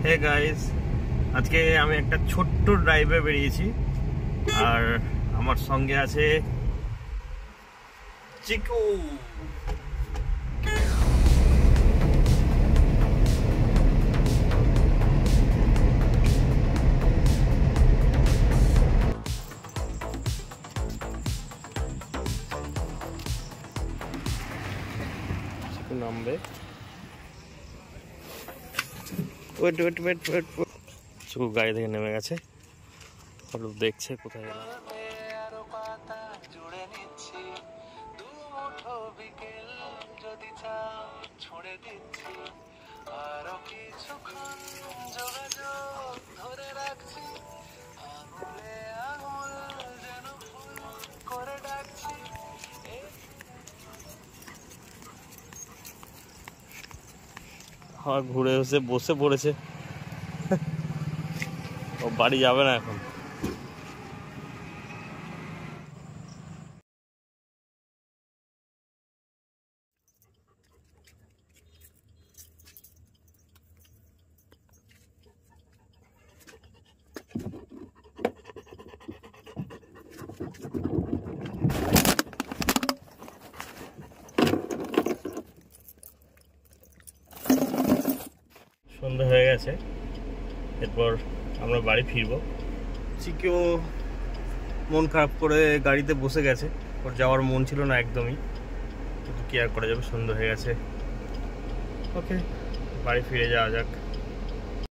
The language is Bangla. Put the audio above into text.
হে গাইস, আজকে আমি একটা ছোট্ট ড্রাইভে বেরিয়েছি আর আমার সঙ্গে আছে চিকু। চিকু নামবে। ওয়েট ওয়েট ওয়েট ওয়েট চিকু গাড়ি থেকে নেমে গেছে, দেখছে কোথায় গেল। ঘুরে এসে বসে পড়েছে, ও বাড়ি যাবে না এখন। সন্ধ্যা হয়ে গেছে, এরপর আমরা বাড়ি ফিরবো। চিকেও মন খারাপ করে গাড়িতে বসে গেছে, ওর যাওয়ার মন ছিল না একদমই, কিন্তু কি আর করা যাবে, সন্ধ্যা হয়ে গেছে। ওকে, বাড়ি ফিরে যাওয়া যাক।